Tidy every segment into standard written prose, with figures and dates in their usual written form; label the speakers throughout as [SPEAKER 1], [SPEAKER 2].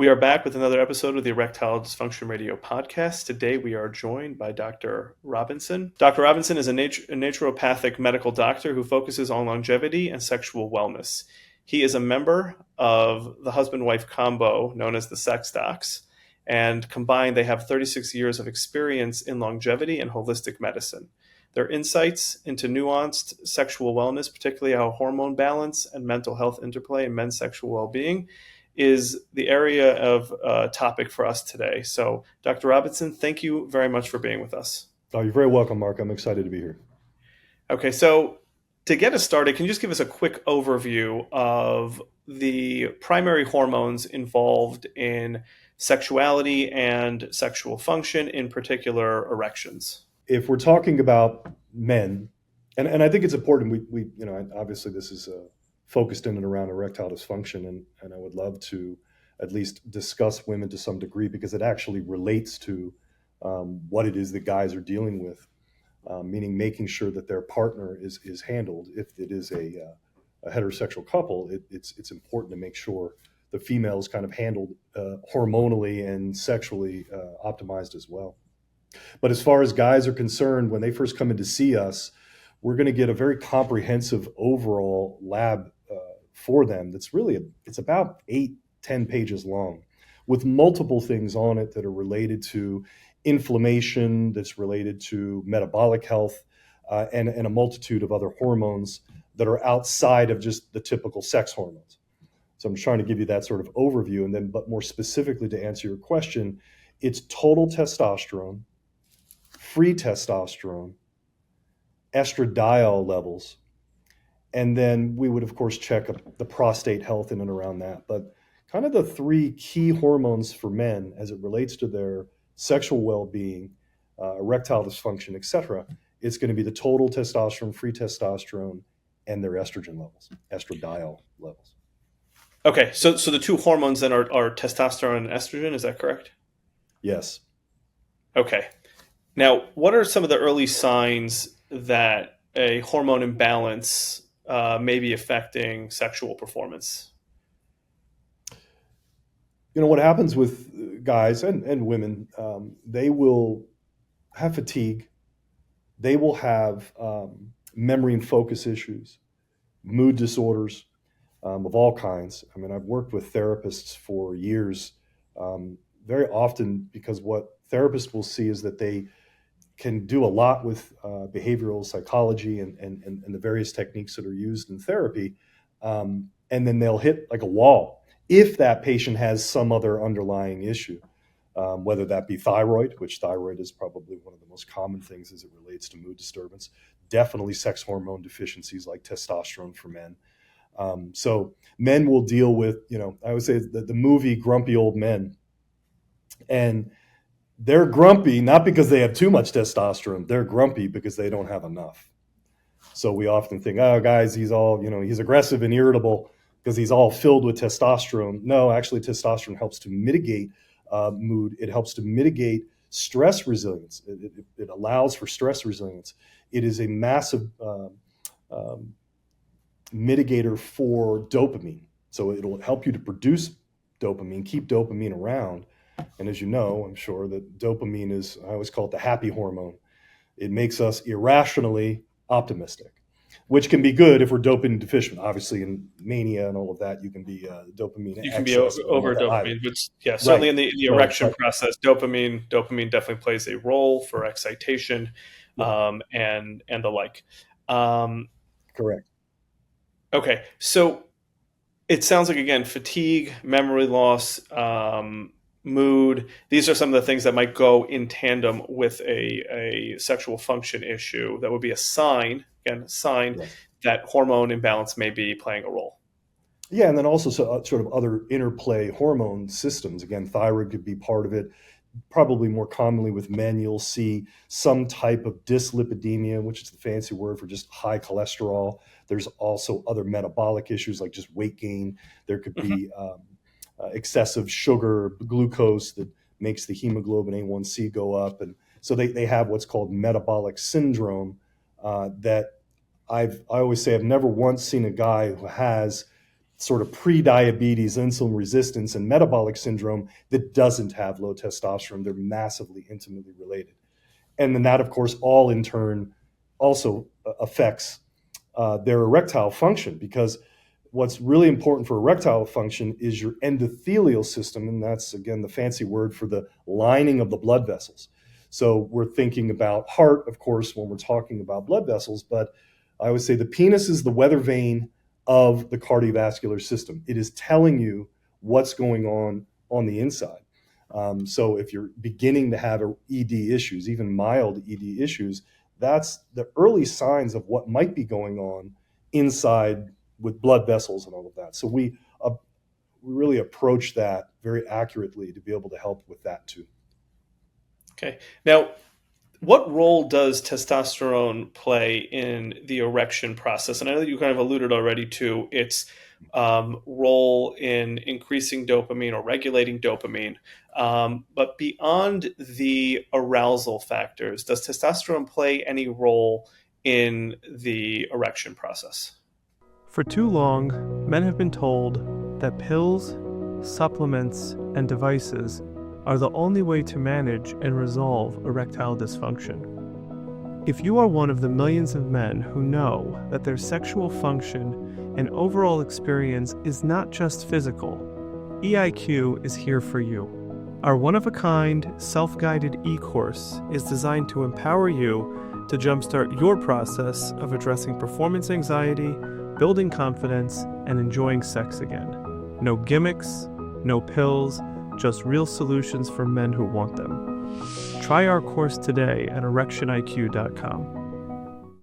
[SPEAKER 1] We are back with another episode of the Erectile Dysfunction Radio podcast. Today we are joined by Dr. Robinson. Dr. Robinson is a naturopathic medical doctor who focuses on longevity and sexual wellness. He is a member of the husband-wife combo known as the Sex Docs, and combined they have 36 years of experience in longevity and holistic medicine. Their insights into nuanced sexual wellness, particularly how hormone balance and mental health interplay in men's sexual well-being, is the area of topic for us today. So, Dr. Robinson, thank you very much for being with us.
[SPEAKER 2] Oh, you're very welcome, Mark. I'm excited to be here.
[SPEAKER 1] Okay, so to get us started, can you just give us a quick overview of the primary hormones involved in sexuality and sexual function, in particular erections?
[SPEAKER 2] If we're talking about men, and I think it's important, we obviously this is focused in and around erectile dysfunction, and I would love to at least discuss women to some degree because it actually relates to what it is that guys are dealing with, meaning making sure that their partner is handled. If it is a heterosexual couple, it's important to make sure the female is kind of handled hormonally and sexually optimized as well. But as far as guys are concerned, when they first come in to see us, we're going to get a very comprehensive overall lab for them. It's about 8-10 pages long with multiple things on it that are related to inflammation, that's related to metabolic health, and a multitude of other hormones that are outside of just the typical sex hormones. So I'm trying to give you that sort of overview. And then, but more specifically to answer your question, it's total testosterone, free testosterone, estradiol levels, and then we would, of course, check the prostate health in and around that. But kind of the three key hormones for men as it relates to their sexual well-being, erectile dysfunction, etc., it's going to be the total testosterone, free testosterone, and their estrogen levels, estradiol levels.
[SPEAKER 1] Okay, so the two hormones then are testosterone and estrogen, is that correct?
[SPEAKER 2] Yes.
[SPEAKER 1] Okay. Now, what are some of the early signs that a hormone imbalance may be affecting sexual performance?
[SPEAKER 2] What happens with guys and women, they will have fatigue. They will have memory and focus issues, mood disorders of all kinds. I mean, I've worked with therapists for years, very often because what therapists will see is that they can do a lot with behavioral psychology and the various techniques that are used in therapy. And then they'll hit like a wall if that patient has some other underlying issue, whether that be thyroid, which thyroid is probably one of the most common things as it relates to mood disturbance, definitely sex hormone deficiencies like testosterone for men. So men will deal with, I would say the movie Grumpy Old Men. And they're grumpy, not because they have too much testosterone. They're grumpy because they don't have enough. So we often think, oh, guys, he's aggressive and irritable because he's all filled with testosterone. No, actually, testosterone helps to mitigate mood. It helps to mitigate stress resilience. It allows for stress resilience. It is a massive mitigator for dopamine. So it'll help you to produce dopamine, keep dopamine around. And as you know, I'm sure that dopamine is, I always call it the happy hormone. It makes us irrationally optimistic, which can be good if we're dopamine deficient. Obviously, in mania and all of that, you can be dopamine.
[SPEAKER 1] You can be over dopamine, but yeah, certainly in the erection process, dopamine definitely plays a role for excitation, and the like.
[SPEAKER 2] Correct.
[SPEAKER 1] Okay, so it sounds like, again, fatigue, memory loss, mood, these are some of the things that might go in tandem with a sexual function issue that would be a sign that hormone imbalance may be playing a role.
[SPEAKER 2] Yeah, and then also sort of other interplay hormone systems. Again, thyroid could be part of it. Probably more commonly with men, you'll see some type of dyslipidemia, which is the fancy word for just high cholesterol. There's also other metabolic issues like just weight gain. There could be excessive sugar, glucose that makes the hemoglobin A1C go up. And so they have what's called metabolic syndrome that I always say I've never once seen a guy who has sort of pre-diabetes, insulin resistance, and metabolic syndrome that doesn't have low testosterone. They're massively intimately related. And then that, of course, all in turn also affects their erectile function, because what's really important for erectile function is your endothelial system, and that's, again, the fancy word for the lining of the blood vessels. So we're thinking about heart, of course, when we're talking about blood vessels, but I would say the penis is the weather vane of the cardiovascular system. It is telling you what's going on the inside. So if you're beginning to have ED issues, even mild ED issues, that's the early signs of what might be going on inside with blood vessels and all of that. So we really approach that very accurately to be able to help with that too.
[SPEAKER 1] Okay. Now, what role does testosterone play in the erection process? And I know that you kind of alluded already to its role in increasing dopamine or regulating dopamine. But beyond the arousal factors, does testosterone play any role in the erection process?
[SPEAKER 3] For too long, men have been told that pills, supplements, and devices are the only way to manage and resolve erectile dysfunction. If you are one of the millions of men who know that their sexual function and overall experience is not just physical, EIQ is here for you. Our one-of-a-kind, self-guided e-course is designed to empower you to jumpstart your process of addressing performance anxiety, building confidence, and enjoying sex again. No gimmicks, no pills, just real solutions for men who want them. Try our course today at erectioniq.com.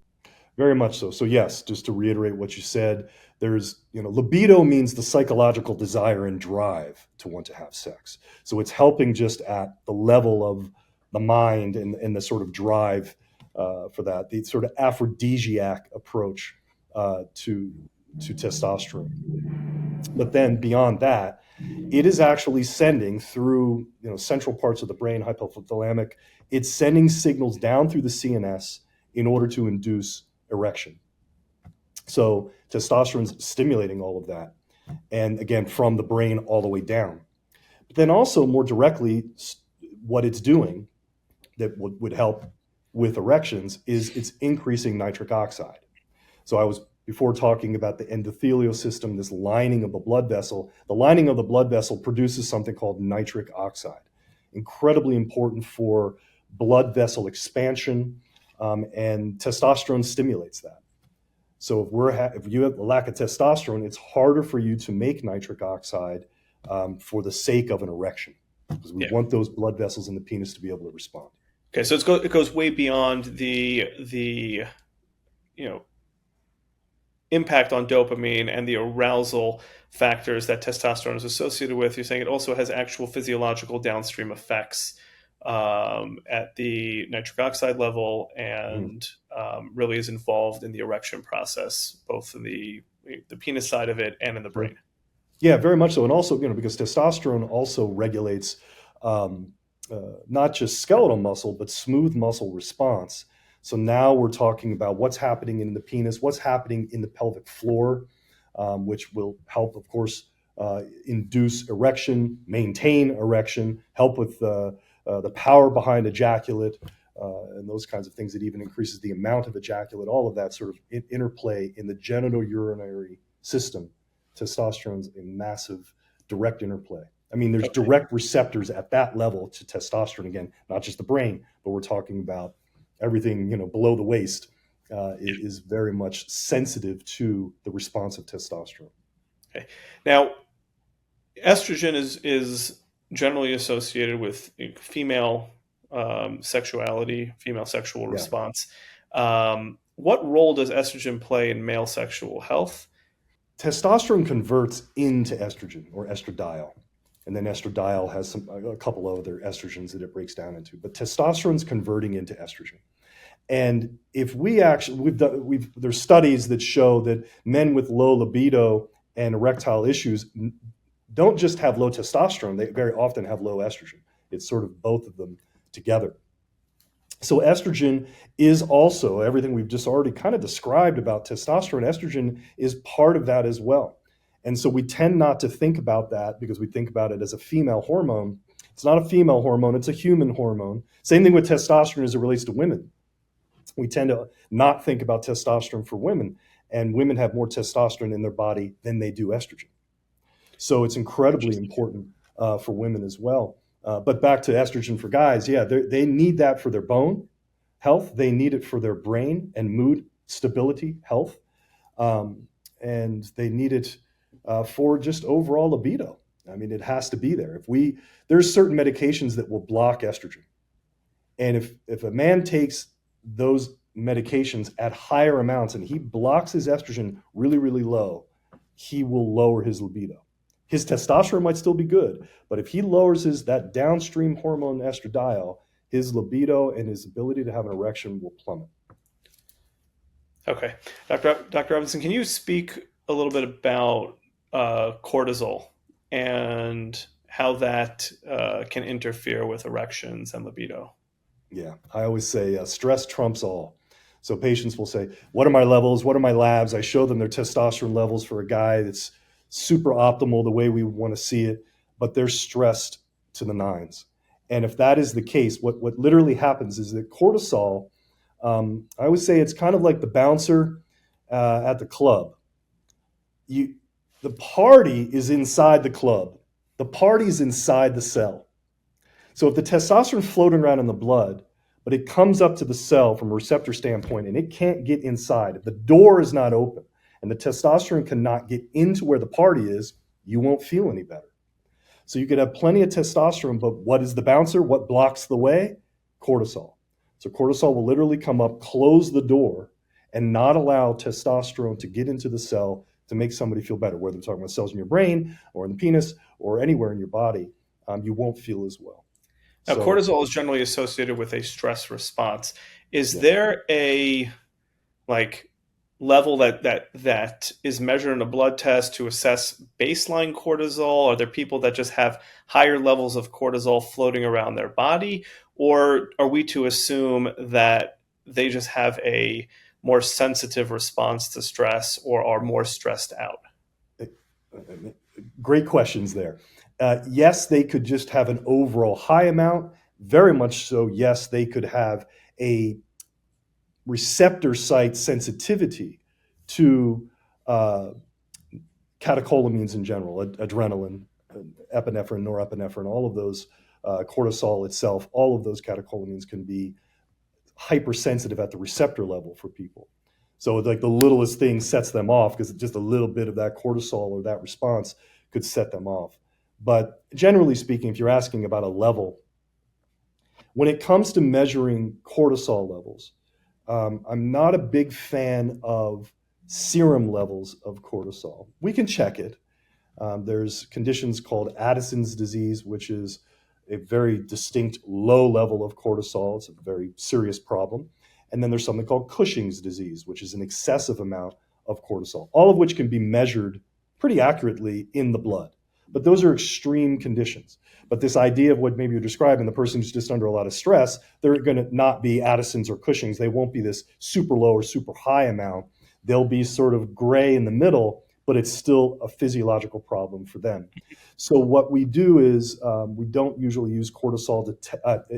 [SPEAKER 2] Very much so. So yes, just to reiterate what you said, there's, libido means the psychological desire and drive to want to have sex. So it's helping just at the level of the mind and the sort of drive for that, the sort of aphrodisiac approach to testosterone. But then beyond that, it is actually sending through central parts of the brain, hypothalamic. It's sending signals down through the CNS in order to induce erection. So testosterone's stimulating all of that, and again, from the brain all the way down. But then also more directly, what it's doing that would help with erections is it's increasing nitric oxide. So I was before talking about the endothelial system, this lining of the blood vessel. The lining of the blood vessel produces something called nitric oxide, incredibly important for blood vessel expansion, and testosterone stimulates that. So if you have a lack of testosterone, it's harder for you to make nitric oxide for the sake of an erection, because we want those blood vessels in the penis to be able to respond.
[SPEAKER 1] Okay, so it goes way beyond the impact on dopamine and the arousal factors that testosterone is associated with. You're saying it also has actual physiological downstream effects at the nitric oxide level, and really is involved in the erection process, both in the penis side of it and in the brain.
[SPEAKER 2] Yeah, very much so. And also, because testosterone also regulates not just skeletal muscle, but smooth muscle response. So now we're talking about what's happening in the penis, what's happening in the pelvic floor, which will help, of course, induce erection, maintain erection, help with the power behind ejaculate, and those kinds of things. It even increases the amount of ejaculate, all of that sort of interplay in the genitourinary system. Testosterone's a massive direct interplay. I mean, there's direct receptors at that level to testosterone, again, not just the brain, but we're talking about everything, below the waist is very much sensitive to the response of testosterone.
[SPEAKER 1] Okay. Now, estrogen is generally associated with female sexuality, female sexual response. What role does estrogen play in male sexual health?
[SPEAKER 2] Testosterone converts into estrogen or estradiol. And then estradiol has a couple of other estrogens that it breaks down into. But testosterone's converting into estrogen. And if we actually, there's studies that show that men with low libido and erectile issues don't just have low testosterone, they very often have low estrogen. It's sort of both of them together. So estrogen is also everything we've just already kind of described about testosterone. Estrogen is part of that as well. And so we tend not to think about that because we think about it as a female hormone. It's not a female hormone, it's a human hormone. Same thing with testosterone as it relates to women. We tend to not think about testosterone for women, and women have more testosterone in their body than they do estrogen. So it's incredibly important for women as well. But back to estrogen for guys, yeah, they need that for their bone health. They need it for their brain and mood stability health. And they need it for just overall libido. I mean, it has to be there. There's certain medications that will block estrogen. And if a man takes those medications at higher amounts and he blocks his estrogen really, really low, he will lower his libido. His testosterone might still be good, but if he lowers that downstream hormone estradiol, his libido and his ability to have an erection will plummet.
[SPEAKER 1] Okay. Dr. Robinson, can you speak a little bit about cortisol and how that can interfere with erections and libido?
[SPEAKER 2] Yeah, I always say stress trumps all. So patients will say, what are my levels? What are my labs? I show them their testosterone levels for a guy that's super optimal the way we want to see it, but they're stressed to the nines. And if that is the case, what literally happens is that cortisol, I always say it's kind of like the bouncer at the club. The party is inside the club. The party's inside the cell. So if the testosterone is floating around in the blood, but it comes up to the cell from a receptor standpoint and it can't get inside, if the door is not open and the testosterone cannot get into where the party is, you won't feel any better. So you could have plenty of testosterone, but what is the bouncer? What blocks the way? Cortisol. So cortisol will literally come up, close the door, and not allow testosterone to get into the cell to make somebody feel better, whether they're talking about cells in your brain or in the penis or anywhere in your body. You won't feel as well.
[SPEAKER 1] Now, cortisol is generally associated with a stress response. Is there a level that is measured in a blood test to assess baseline cortisol? Are there people that just have higher levels of cortisol floating around their body, or are we to assume that they just have a more sensitive response to stress or are more stressed out?
[SPEAKER 2] Great questions there. Yes, they could just have an overall high amount. Very much so, yes, they could have a receptor site sensitivity to catecholamines in general, adrenaline, epinephrine, norepinephrine, all of those, cortisol itself, all of those catecholamines can be hypersensitive at the receptor level for people. So like the littlest thing sets them off because just a little bit of that cortisol or that response could set them off. But generally speaking, if you're asking about a level, when it comes to measuring cortisol levels, I'm not a big fan of serum levels of cortisol. We can check it. There's conditions called Addison's disease, which is a very distinct low level of cortisol. It's a very serious problem. And then there's something called Cushing's disease, which is an excessive amount of cortisol, all of which can be measured pretty accurately in the blood. But those are extreme conditions. But this idea of what maybe you're describing, the person who's just under a lot of stress, they're going to not be Addison's or Cushing's. They won't be this super low or super high amount. They'll be sort of gray in the middle, but it's still a physiological problem for them. So what we do is we don't usually use cortisol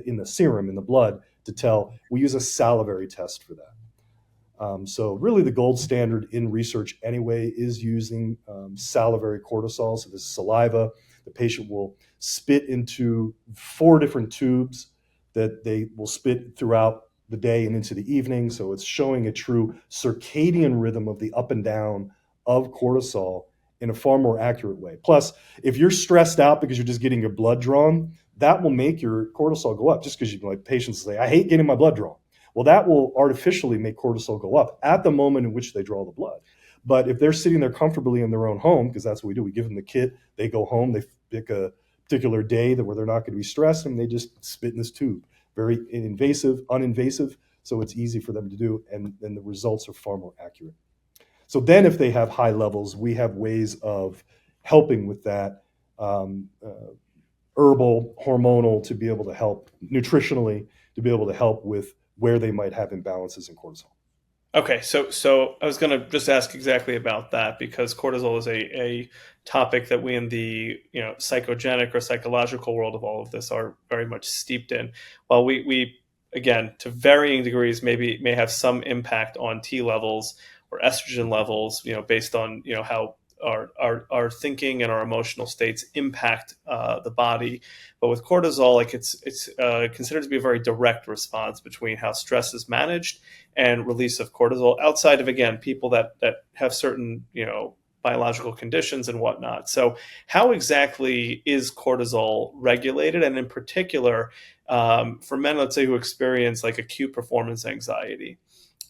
[SPEAKER 2] in the serum, in the blood, to tell. We use a salivary test for that. So really the gold standard in research anyway is using salivary cortisol. So this is saliva. The patient will spit into 4 different tubes that they will spit throughout the day and into the evening. So it's showing a true circadian rhythm of the up and down of cortisol in a far more accurate way. Plus, if you're stressed out because you're just getting your blood drawn, that will make your cortisol go up just because patients say, I hate getting my blood drawn. Well, that will artificially make cortisol go up at the moment in which they draw the blood. But if they're sitting there comfortably in their own home, because that's what we do, we give them the kit, they go home, they pick a particular day where they're not going to be stressed, and they just spit in this tube. Very uninvasive, so it's easy for them to do, and then the results are far more accurate. So then if they have high levels, we have ways of helping with that, herbal, hormonal, to be able to help nutritionally, to be able to help with where they might have imbalances in cortisol.
[SPEAKER 1] Okay, so I was going to just ask exactly about that because cortisol is a topic that we in the psychogenic or psychological world of all of this are very much steeped in. While we again to varying degrees maybe may have some impact on T levels or estrogen levels, based on how our thinking and our emotional states impact the body. But with cortisol, like it's considered to be a very direct response between how stress is managed and release of cortisol outside of, again, people that have certain biological conditions and whatnot. So how exactly is cortisol regulated, and in particular for men, let's say, who experience like acute performance anxiety,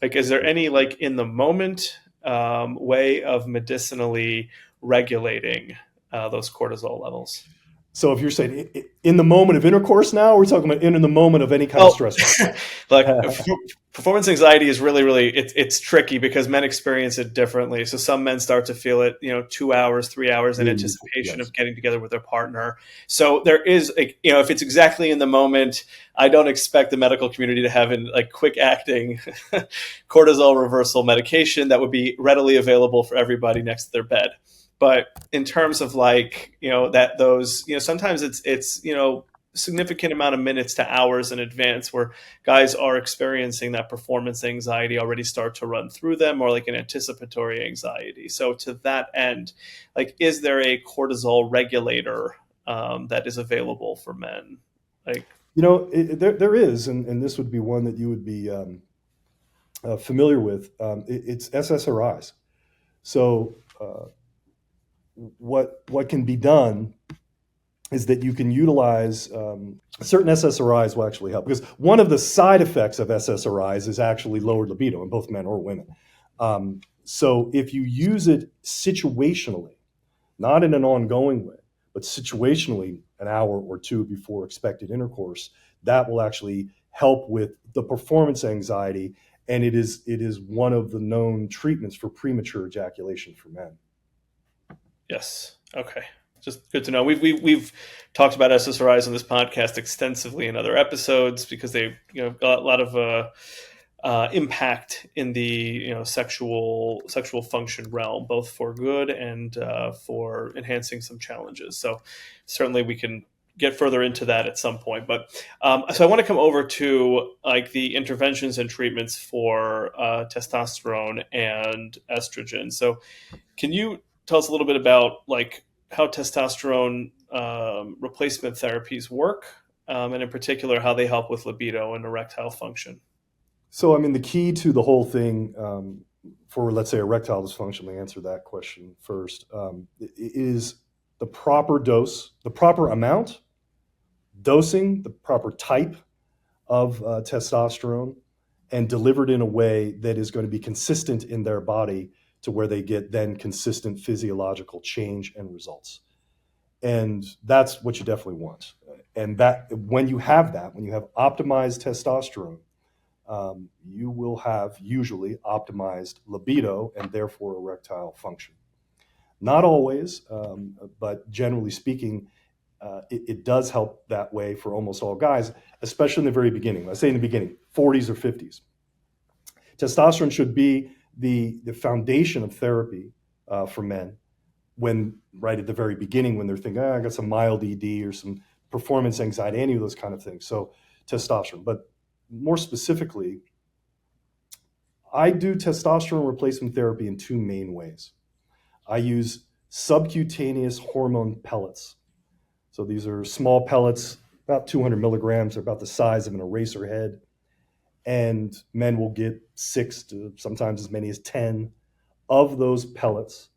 [SPEAKER 1] like is there any like in the moment way of medicinally regulating those cortisol levels?
[SPEAKER 2] So if you're saying in the moment of intercourse now, we're talking about in the moment of any kind of
[SPEAKER 1] Well,
[SPEAKER 2] stress.
[SPEAKER 1] like performance anxiety is really it's tricky because men experience it differently. So some men start to feel it, 2 hours, 3 hours in
[SPEAKER 2] Really,
[SPEAKER 1] anticipation
[SPEAKER 2] yes.
[SPEAKER 1] of getting together with their partner. So there is, if it's exactly in the moment, I don't expect the medical community to have like quick acting cortisol reversal medication that would be readily available for everybody next to their bed. But in terms of like, that those, sometimes it's significant amount of minutes to hours in advance where guys are experiencing that performance anxiety already start to run through them, or like an anticipatory anxiety. So to that end, like, is there a cortisol regulator that is available for men? Like,
[SPEAKER 2] There is, and this would be one that you would be familiar with. It's SSRIs. So what can be done is that you can utilize certain SSRIs will actually help, because one of the side effects of SSRIs is actually lowered libido in both men or women. So if you use it situationally, not in an ongoing way, but situationally, an hour or two before expected intercourse, that will actually help with the performance anxiety. And it is one of the known treatments for premature ejaculation for men.
[SPEAKER 1] yes, okay, just good to know. We've talked about SSRIs on this podcast extensively in other episodes because they got a lot of impact in the sexual function realm, both for good and for enhancing some challenges. So certainly we can get further into that at some point. But so I want to come over to like the interventions and treatments for testosterone and estrogen. So can you tell us a little bit about like how testosterone replacement therapies work, and in particular how they help with libido and erectile function?
[SPEAKER 2] So, I mean, the key to the whole thing for, let's say, erectile dysfunction, to answer that question first, is the proper dose, the proper amount, dosing, the proper type of testosterone, and delivered in a way that is going to be consistent in their body to where they get then consistent physiological change and results. And that's what you definitely want. And that when you have optimized testosterone, you will have usually optimized libido and therefore erectile function. Not always, but generally speaking, it does help that way for almost all guys, especially in the very beginning. Let's say in the beginning, 40s or 50s. Testosterone should be the foundation of therapy for men when, right at the very beginning, when they're thinking, I got some mild ED or some performance anxiety, any of those kind of things. So testosterone. But more specifically, I do testosterone replacement therapy in two main ways. I use subcutaneous hormone pellets. So these are small pellets, about 200 milligrams, they're about the size of an eraser head. And men will get 6 to sometimes as many as 10 of those pellets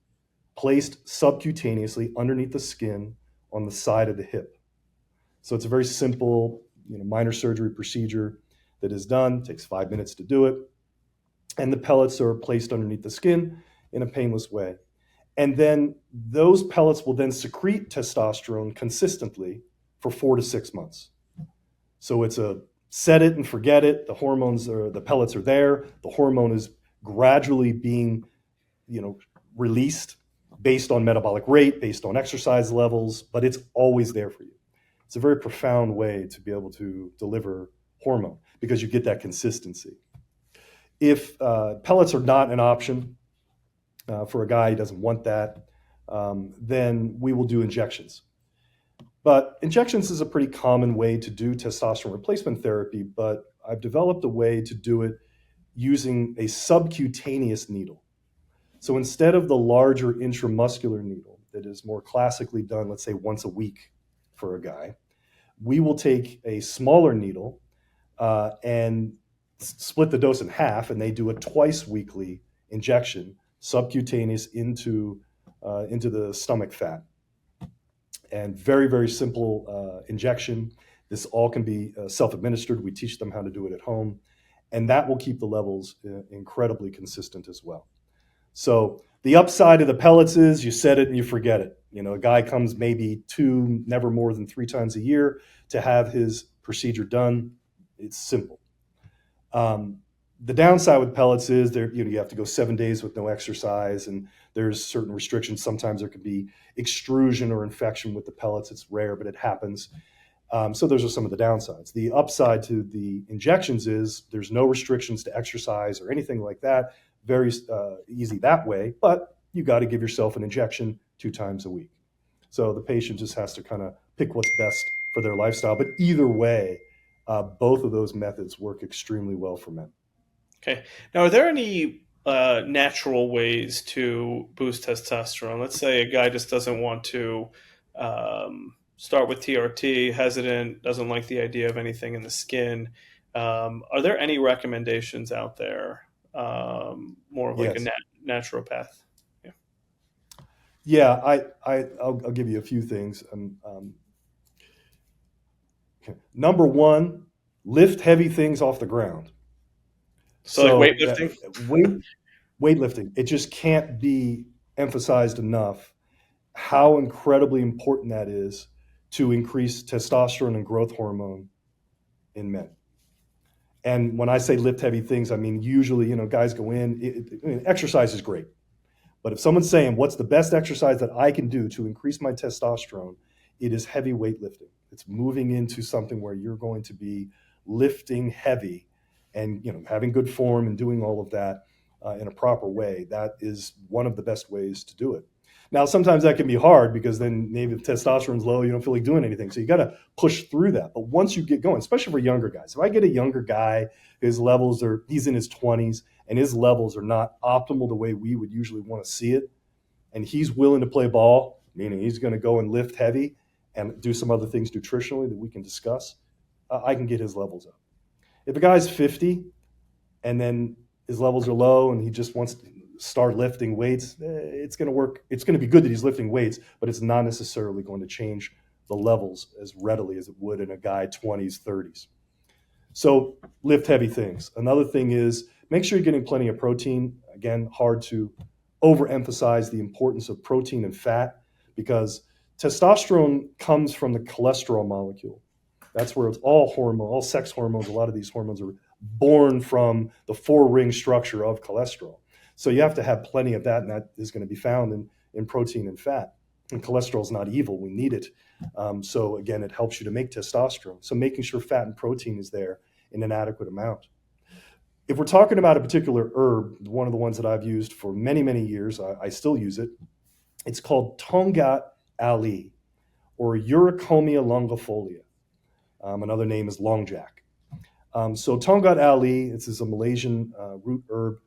[SPEAKER 2] placed subcutaneously underneath the skin on the side of the hip. So it's a very simple, minor surgery procedure that is done. It takes 5 minutes to do it. And the pellets are placed underneath the skin in a painless way. And then those pellets will then secrete testosterone consistently for 4 to 6 months. So it's a set it and forget it. The pellets are there. The hormone is gradually being, released based on metabolic rate, based on exercise levels, but it's always there for you. It's a very profound way to be able to deliver hormone because you get that consistency. If pellets are not an option for a guy who doesn't want that, then we will do injections. But injections is a pretty common way to do testosterone replacement therapy, but I've developed a way to do it using a subcutaneous needle. So instead of the larger intramuscular needle that is more classically done, let's say once a week for a guy, we will take a smaller needle and split the dose in half, and they do a twice weekly injection, subcutaneous into the stomach fat. And very, very simple injection. This all can be self-administered. We teach them how to do it at home, and that will keep the levels incredibly consistent as well. So the upside of the pellets is you set it and you forget it. A guy comes maybe 2, never more than 3 times a year to have his procedure done. It's simple. The downside with pellets is you have to go 7 days with no exercise, and there's certain restrictions. Sometimes there could be extrusion or infection with the pellets. It's rare, but it happens. So those are some of the downsides. The upside to the injections is there's no restrictions to exercise or anything like that. Very easy that way, but you got to give yourself an injection 2 times a week. So the patient just has to kind of pick what's best for their lifestyle. But either way, both of those methods work extremely well for men.
[SPEAKER 1] Okay. Now, are there any natural ways to boost testosterone? Let's say a guy just doesn't want to start with TRT, hesitant, doesn't like the idea of anything in the skin. Are there any recommendations out there, more of like
[SPEAKER 2] Yes.
[SPEAKER 1] a naturopath?
[SPEAKER 2] Yeah, I'll give you a few things. Number one, lift heavy things off the ground.
[SPEAKER 1] So like weightlifting?
[SPEAKER 2] Weightlifting, it just can't be emphasized enough how incredibly important that is to increase testosterone and growth hormone in men. And when I say lift heavy things, I mean usually, guys go in. Exercise is great, but if someone's saying, "What's the best exercise that I can do to increase my testosterone?" It is heavy weightlifting. It's moving into something where you're going to be lifting heavy and having good form and doing all of that in a proper way. That is one of the best ways to do it. Now, sometimes that can be hard because then maybe if testosterone's low, you don't feel like doing anything. So you got to push through that. But once you get going, especially for younger guys, if I get a younger guy, he's in his 20s and his levels are not optimal the way we would usually want to see it, and he's willing to play ball, meaning he's going to go and lift heavy and do some other things nutritionally that we can discuss, I can get his levels up. If a guy's 50 and then his levels are low and he just wants to start lifting weights, it's going to work. It's going to be good that he's lifting weights, but it's not necessarily going to change the levels as readily as it would in a guy 20s, 30s. So lift heavy things. Another thing is make sure you're getting plenty of protein. Again, hard to overemphasize the importance of protein and fat because testosterone comes from the cholesterol molecule. That's where it's all sex hormones. A lot of these hormones are born from the 4-ring structure of cholesterol. So you have to have plenty of that, and that is going to be found in protein and fat. And cholesterol is not evil. We need it. So again, it helps you to make testosterone. So making sure fat and protein is there in an adequate amount. If we're talking about a particular herb, one of the ones that I've used for many, many years, I still use it. It's called Tongkat Ali or Uricomia longifolia. Another name is longjack. So Tongkat Ali, this is a Malaysian root herb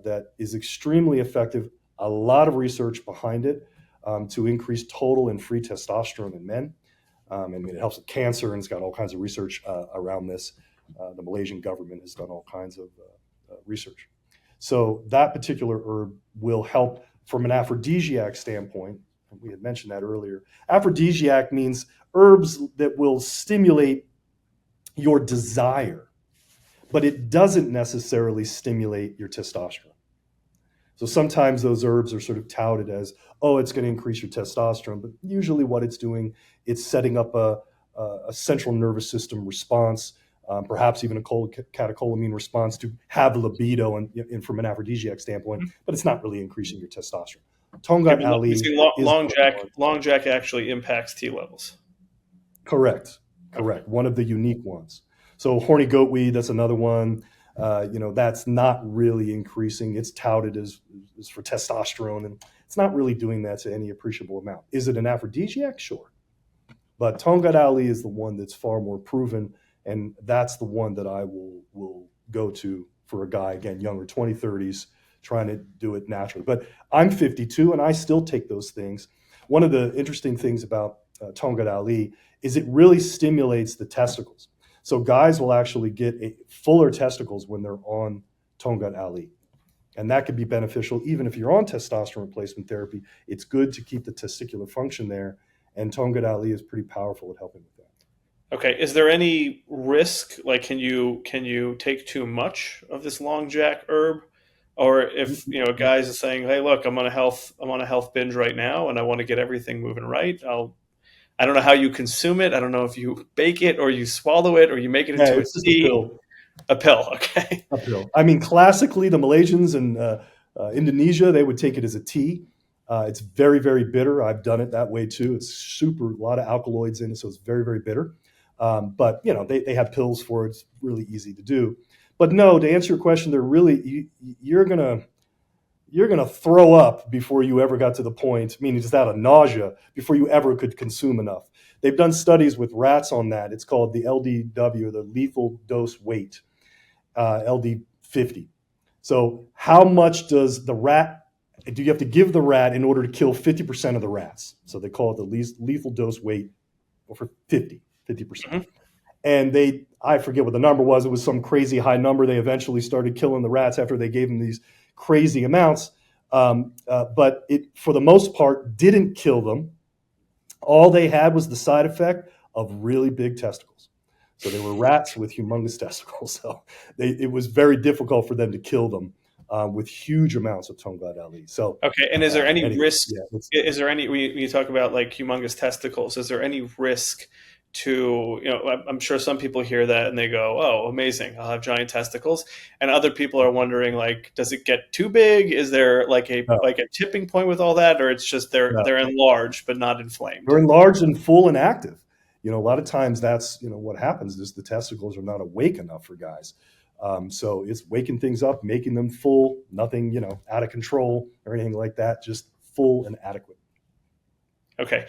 [SPEAKER 2] that is extremely effective. A lot of research behind it to increase total and free testosterone in men. And it helps with cancer, and it's got all kinds of research around this. The Malaysian government has done all kinds of research. So that particular herb will help from an aphrodisiac standpoint. We had mentioned that earlier. Aphrodisiac means herbs that will stimulate your desire, but it doesn't necessarily stimulate your testosterone. So sometimes those herbs are sort of touted as, oh, it's going to increase your testosterone, but usually what it's doing, it's setting up a central nervous system response, perhaps even a catecholamine response to have libido and from an aphrodisiac standpoint, but it's not really increasing your testosterone. Tongkat Ali
[SPEAKER 1] Longjack actually impacts T levels.
[SPEAKER 2] Correct. One of the unique ones. So horny goatweed, that's another one. That's not really increasing. It's touted as for testosterone, and it's not really doing that to any appreciable amount. Is it an aphrodisiac? Sure. But Tongkat Ali is the one that's far more proven, and that's the one that I will go to for a guy, again, younger, 20, 30s, trying to do it naturally. But I'm 52, and I still take those things. One of the interesting things about Tongkat Ali is it really stimulates the testicles. So guys will actually get fuller testicles when they're on Tongkat Ali. And that could be beneficial even if you're on testosterone replacement therapy. It's good to keep the testicular function there. And Tongkat Ali is pretty powerful at helping with that.
[SPEAKER 1] Okay. Is there any risk? Like, can you take too much of this long jack herb? Or if a guy's saying, "Hey, look, I'm on a health binge right now, and I want to get everything moving right. I don't know how you consume it. I don't know if you bake it or you swallow it or you make it into a
[SPEAKER 2] It's just
[SPEAKER 1] tea."
[SPEAKER 2] a pill.
[SPEAKER 1] A pill, okay.
[SPEAKER 2] A pill. I mean, classically, the Malaysians and Indonesia, they would take it as a tea. It's very, very bitter. I've done it that way too. It's a lot of alkaloids in it, so it's very, very bitter. But they have pills for it. It's really easy to do. But no, to answer your question, they're really you're gonna throw up before you ever got to the point, meaning just out of nausea, before you ever could consume enough. They've done studies with rats on that. It's called the LDW, the lethal dose weight, LD50. So how much do you have to give the rat in order to kill 50% of the rats? So they call it the lethal dose weight for 50%.
[SPEAKER 1] Mm-hmm.
[SPEAKER 2] And I forget what the number was. It was some crazy high number. They eventually started killing the rats after they gave them these crazy amounts. But it, for the most part, didn't kill them. All they had was the side effect of really big testicles. So they were rats with humongous testicles. So it was very difficult for them to kill them with huge amounts of Tongkat Ali. So
[SPEAKER 1] Okay, and is there any
[SPEAKER 2] anyway,
[SPEAKER 1] risk?
[SPEAKER 2] yeah,
[SPEAKER 1] Is there any when you talk about like humongous testicles? Is there any risk to I'm sure some people hear that and they go, "Oh, amazing! I'll have giant testicles," and other people are wondering like, does it get too big? Is there like a
[SPEAKER 2] no,
[SPEAKER 1] tipping point with all that, or it's just they're
[SPEAKER 2] no.
[SPEAKER 1] enlarged but not inflamed?
[SPEAKER 2] They're enlarged and full and active. A lot of times that's what happens is the testicles are not awake enough for guys. So it's waking things up, making them full, nothing out of control or anything like that, just full and adequate.
[SPEAKER 1] Okay.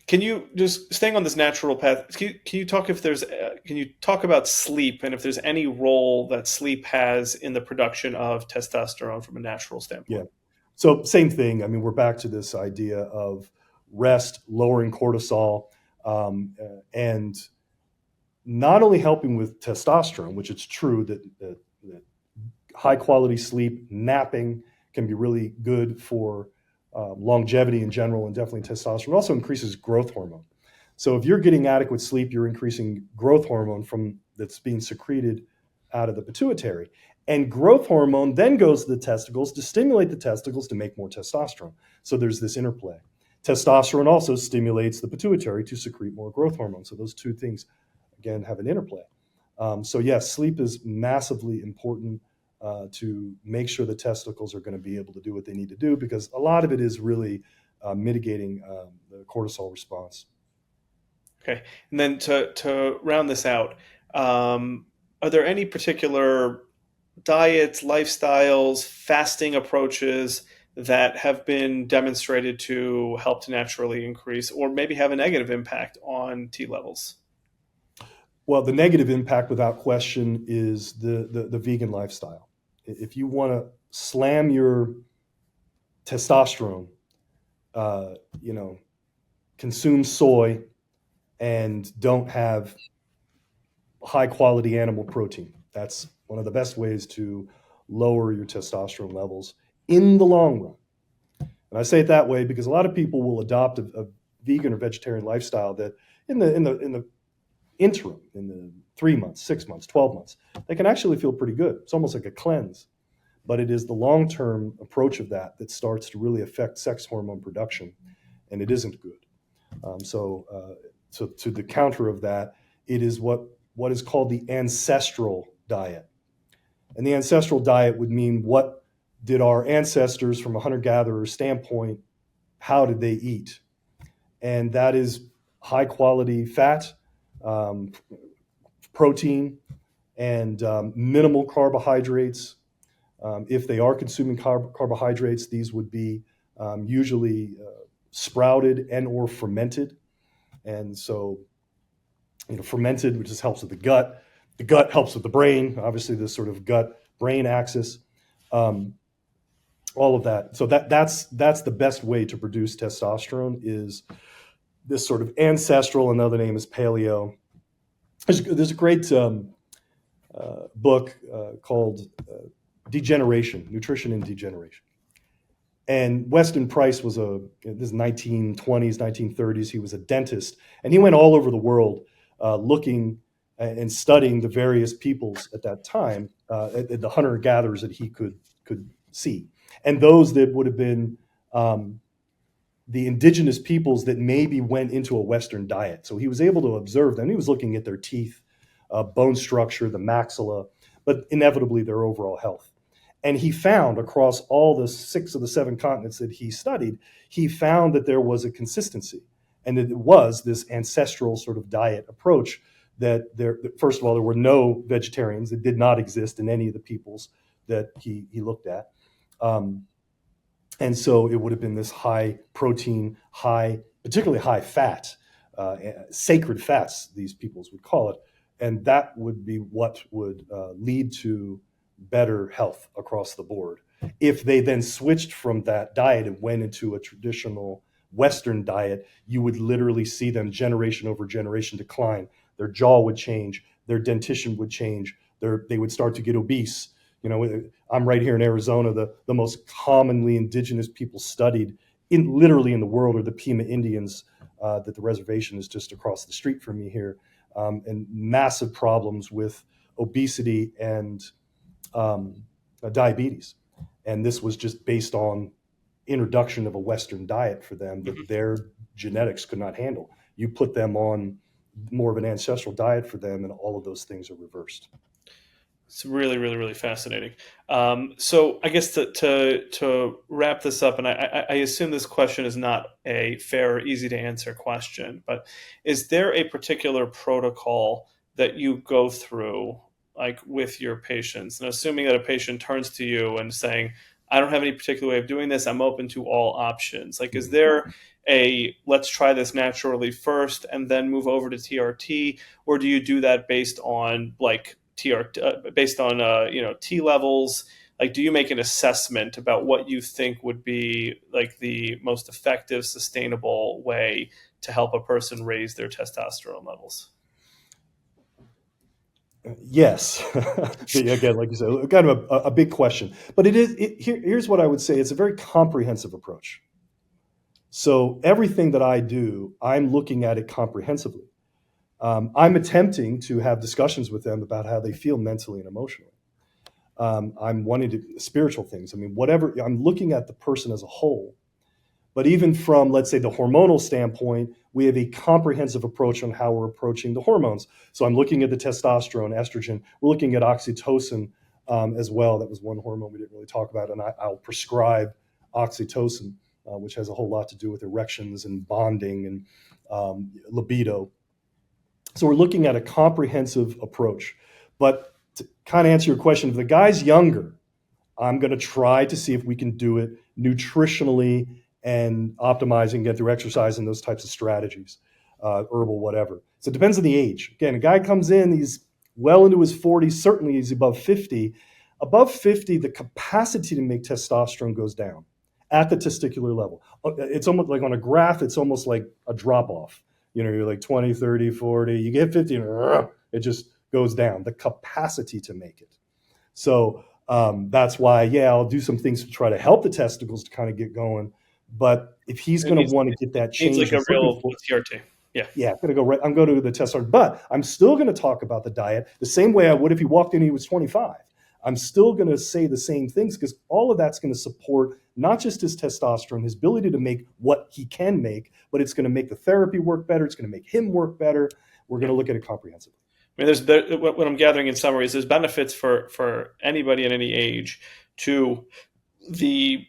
[SPEAKER 1] Can you just staying on this natural path? Can you talk if there's can you talk about sleep and if there's any role that sleep has in the production of testosterone from a natural
[SPEAKER 2] Yeah.
[SPEAKER 1] standpoint?
[SPEAKER 2] So same thing. I mean, we're back to this idea of rest, lowering cortisol, and not only helping with testosterone, which it's true that high quality sleep, napping can be really good for longevity in general, and definitely testosterone. It also increases growth hormone. So if you're getting adequate sleep, you're increasing growth hormone that's being secreted out of the pituitary. And growth hormone then goes to the testicles to stimulate the testicles to make more testosterone. So there's this interplay. Testosterone also stimulates the pituitary to secrete more growth hormone. So those two things, again, have an interplay. So yes, sleep is massively important to make sure the testicles are going to be able to do what they need to do, because a lot of it is really mitigating the cortisol response.
[SPEAKER 1] Okay. And then to round this out, are there any particular diets, lifestyles, fasting approaches that have been demonstrated to help to naturally increase or maybe have a negative impact on T levels?
[SPEAKER 2] Well, the negative impact, without question, is the vegan lifestyle. If you want to slam your testosterone, uh, you know, consume soy and don't have high quality animal protein. That's one of the best ways to lower your testosterone levels in the long run. And I say it that way because a lot of people will adopt a vegan or vegetarian lifestyle that in the interim, in the 3 months, 6 months, 12 months, they can actually feel pretty good. It's almost like a cleanse. But it is the long-term approach of that starts to really affect sex hormone production, and it isn't good. So to the counter of that, it is what is called the ancestral diet. And the ancestral diet would mean, what did our ancestors from a hunter-gatherer standpoint, how did they eat? And that is high quality fat, protein, and minimal carbohydrates. If they are consuming carbohydrates, these would be usually sprouted and or fermented. And so, fermented, which just helps with the gut. The gut helps with the brain, obviously this sort of gut-brain axis, all of that. So that's the best way to produce testosterone, is this sort of ancestral, another name is paleo. There's a great book called Degeneration, Nutrition and Degeneration. And Weston Price was this 1920s, 1930s, he was a dentist, and he went all over the world looking and studying the various peoples at that time, the hunter-gatherers that he could see. And those that would have been the indigenous peoples that maybe went into a Western diet. So he was able to observe them. He was looking at their teeth, bone structure, the maxilla, but inevitably their overall health. And he found across all the 6 of the 7 continents that he studied, he found that there was a consistency, and that it was this ancestral sort of diet approach that first of all, there were no vegetarians. That did not exist in any of the peoples that he looked at. And so it would have been this high protein, particularly high fat, sacred fats, these peoples would call it. And that would be what would lead to better health across the board. If they then switched from that diet and went into a traditional Western diet, you would literally see them generation over generation decline. Their jaw would change, their dentition would change, they would start to get obese. I'm right here in Arizona. The most commonly indigenous people studied literally in the world are the Pima Indians, that the reservation is just across the street from me here, and massive problems with obesity and diabetes. And this was just based on introduction of a Western diet for them that their genetics could not handle. You put them on more of an ancestral diet for them, and all of those things are reversed.
[SPEAKER 1] It's really, really, really fascinating. So I guess to wrap this up, and I assume this question is not a fair or easy to answer question, but is there a particular protocol that you go through, like with your patients? And assuming that a patient turns to you and saying, I don't have any particular way of doing this, I'm open to all options. Like, is there let's try this naturally first and then move over to TRT, or do you do that based on T levels? Like, do you make an assessment about what you think would be like the most effective, sustainable way to help a person raise their testosterone levels?
[SPEAKER 2] Yes. Again, like you said, kind of a big question, but here's what I would say. It's a very comprehensive approach. So everything that I do, I'm looking at it comprehensively. I'm attempting to have discussions with them about how they feel mentally and emotionally. I'm wanting to spiritual things. I mean, whatever, I'm looking at the person as a whole. But even from, let's say, the hormonal standpoint, we have a comprehensive approach on how we're approaching the hormones. So I'm looking at the testosterone, estrogen. We're looking at oxytocin as well. That was one hormone we didn't really talk about. And I'll prescribe oxytocin, which has a whole lot to do with erections and bonding and libido. So we're looking at a comprehensive approach. But to kind of answer your question, if the guy's younger, I'm going to try to see if we can do it nutritionally and optimizing, get through exercise and those types of strategies, herbal, whatever. So it depends on the age. Again, a guy comes in, he's well into his 40s, certainly he's above 50. Above 50, the capacity to make testosterone goes down at the testicular level. It's almost like on a graph, it's almost like a drop off. You're like 20, 30, 40, you get 50, and it just goes down, the capacity to make it. So that's why, I'll do some things to try to help the testicles to kind of get going. But if he's going to want to get that change,
[SPEAKER 1] it's like a real TRT.
[SPEAKER 2] I'm going to go right. I'm going to the testosterone, but I'm still going to talk about the diet the same way I would if he walked in and he was 25. I'm still going to say the same things because all of that's going to support not just his testosterone, his ability to make what he can make, but it's going to make the therapy work better. It's going to make him work better. We're going to look at it comprehensively.
[SPEAKER 1] I mean, what I'm gathering in summary is there's benefits for anybody at any age to the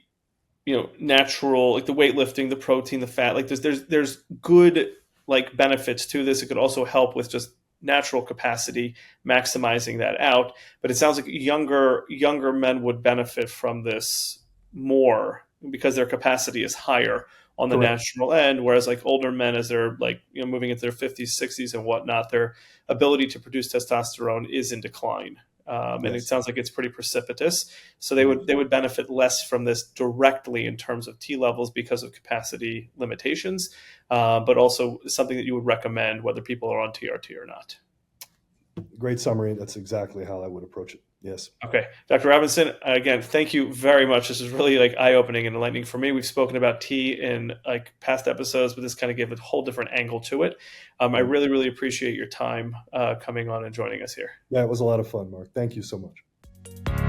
[SPEAKER 1] natural, like the weightlifting, the protein, the fat. Like there's good like benefits to this. It could also help with just natural capacity, maximizing that out. But it sounds like younger men would benefit from this more because their capacity is higher on the
[SPEAKER 2] Correct.
[SPEAKER 1] natural end, whereas like older men, as they're like moving into their 50s, 60s, and whatnot, their ability to produce testosterone is in decline. And it
[SPEAKER 2] Yes.
[SPEAKER 1] sounds like it's pretty precipitous. So
[SPEAKER 2] It is.
[SPEAKER 1] they would benefit less from this directly in terms of T levels because of capacity limitations, but also something that you would recommend whether people are on TRT or not.
[SPEAKER 2] Great summary. That's exactly how I would approach it. Yes.
[SPEAKER 1] Okay, Dr. Robinson, again, thank you very much. This is really like eye-opening and enlightening for me. We've spoken about tea in like past episodes, but this kind of gave a whole different angle to it. I really, really appreciate your time coming on and joining us here.
[SPEAKER 2] Yeah, it was a lot of fun, Mark. Thank you so much.